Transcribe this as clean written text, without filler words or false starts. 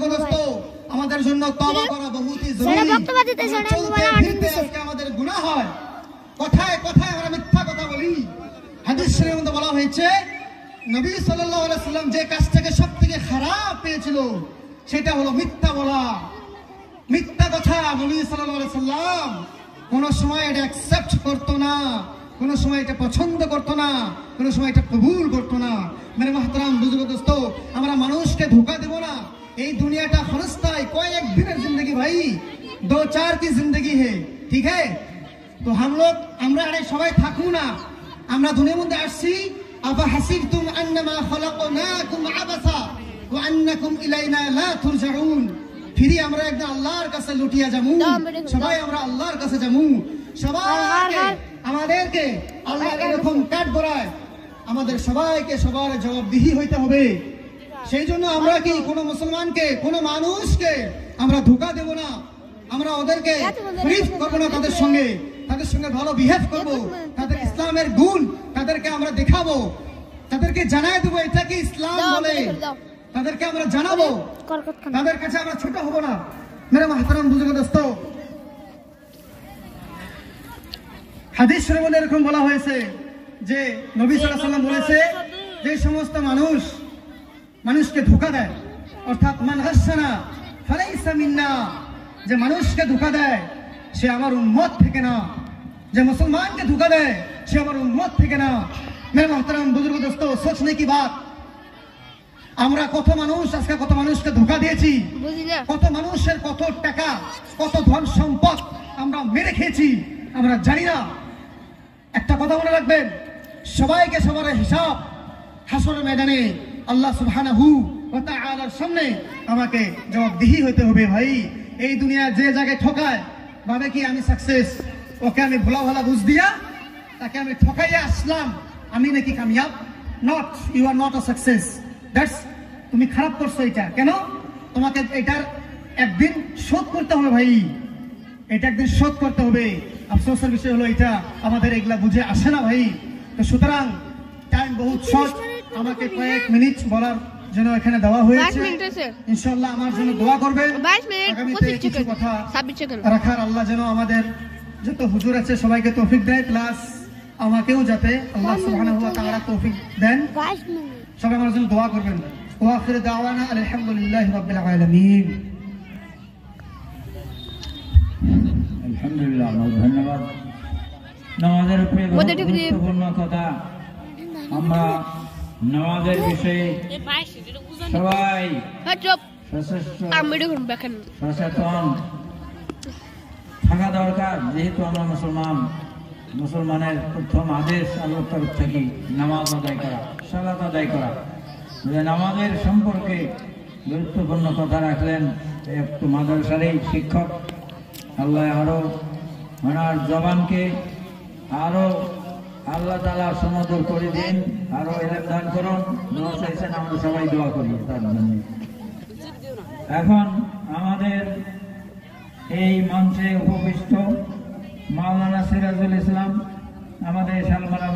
বুজুর্গদোস্ত আমাদের জন্য তওবা করা বহুতই জরুরি। আমাদের গুনাহ হয়, কথায় কথায় আমরা মিথ্যা কথা বলি। হাদিস শরীফের মধ্যে বলা হয়েছে নবী সাল্লাল্লাহু আলাইহি সাল্লাম যে কাজটাকে সবথেকে খারাপ পেয়েছিল সেটা হলো মিথ্যা বলা, মিথ্যা কথা। নবী সাল্লাল্লাহু আলাইহি সাল্লাম কোন সময় এটা অ্যাকসেপ্ট করতো না, কোন সময় এটা পছন্দ করতো না, কোন সময় এটা কবুল করতো না। মেরে মুহতারাম বুজুর্গদোস্ত, আমরা মানুষকে ধোঁকা দেব না। এই দুনিয়াটা ক্ষণস্থায়ী, কয়েক দিনের जिंदगी ভাই, 2-4 की जिंदगी है, ठीक है? তো আমরা সবাই থাকু না। আমরা দুনিয়ার মধ্যে আসছি আফা হাসিবতুম আন্নামা খলাকনাকুম আবাসা ওয়া আন্নাকুম ইলাইনা লা তুরজাউন। ফিরি আমরা একদম আল্লাহর কাছে লুটিয়া যামু, সবাই আমরা আল্লাহর কাছে যামু। সবাইকে আমাদেরকে আল্লাহ এরকম কাট করায়, আমাদের সবাইকে সবার জবাবদিহি হইতে হবে। সেই জন্য আমরা কি কোনো মুসলমানকে, কোনো মানুষকে আমরা ধোঁকা দেব না, আমরা ওদেরকে ফ্রিজ করবো না, তাদের সঙ্গে ভালো বিহেভ করবো, তাদের ইসলামের গুণ তাদেরকে আমরা দেখাবো, তাদেরকে জানাই দেবো এটা কি ইসলাম বলে, তাদেরকে আমরা জানাবো, তাদের কাছে আমরা ছোট হব না। মেরে মুহতারাম বুজুর্গদোস্ত, হাদিস শরীফে এরকম বলা হয়েছে যে নবী সাল্লাল্লাহু আলাইহি ওয়াসাল্লাম বলেছে যে সমস্ত মানুষকে ধোঁকা দেয়, অর্থাৎ মান গাসসানা ফালাইসা মিন্না, যে মানুষকে ধোঁকা দেয় সে আমার উম্মত থেকে না, যে মুসলমানকে ধোঁকা দেয় সে আমার উম্মত থেকে না। মেরে মুহতারাম বুজুর্গদোস্ত, সোচনে কি বাত, আমরা কত মানুষকে ধোঁকা দিয়েছি, কত মানুষের কত টাকা, কত ধন সম্পদ আমরা মেরে খেয়েছি, আমরা জানি না। একটা কথা মনে রাখবেন, সবাইকে সবার হিসাব হাসরের ময়দানে আল্লাহ সুবহানাহু ওয়া তাআলার সামনে আমাকে জবাবদিহি হতে হবে। ভাই, এই দুনিয়া যে জায়গায় ঠকায় ভাবে কি আমি সাকসেস, ওকে আমি ভোলা ভালা বুঝ দিয়া তাকে আমি ঠকাইয়া আসলাম, আমি নাকি কামিয়াব? Not, you are not a success. That's, তুমি খারাপ করছো। এটা কেন? তোমাকে এটার একদিন শোধ করতে হবে ভাই, এটা একদিন শোধ করতে হবে। আফসোসের বিষয় হলো এটা আমাদের এগুলা বুঝে আসে না ভাই। তো সুতরাং টাইম বহুত শর্ট, আমাকে কয়েক মিনিট বলার জন্য এখানে দেওয়া হয়েছে। ইনশাআল্লাহ আমার জন্য দোয়া করবেন, আগামীতে কিছু কথা রাখার আল্লাহ যেন আমাদের যত হুজুর আছে সবাইকে তৌফিক দেয়, প্লাস আমাকেও যাতে আল্লাহ সুবহানাহু ওয়া তাআলা তৌফিক দেন। সবাই আমার জন্য দোয়া করবেন। ওয়া আখিরু দাওয়ানা আলহামদুলিল্লাহি রাব্বিল আলামিন। আলহামদুলিল্লাহ, ধন্যবাদ। নামাজের উপরে গুরুত্বপূর্ণ কথা, আমরা নামাজের বিষয়ে সবাই সচেতন থাকা দরকার। যেহেতু আমরা মুসলমানের প্রথম আদেশ আল্লাহর তরফ থেকে নামাজ আদায় করা, সালাত আদায় করা। নামাজের সম্পর্কে গুরুত্বপূর্ণ কথা রাখলেন একটু মাদ্রাসারই শিক্ষক। আল্লাহ আরো ওনার জবানকে আরো আল্লাহ তাআলা সমুদ্র করে দিন, আরো ইলম দান করুন। দোয়া চাইছেন, আমরা সবাই দোয়া করি তার জন্য। এখন আমাদের এই মঞ্চে উপবিষ্ট মাওলানা সিরাজুল ইসলাম, আমাদের সালমানা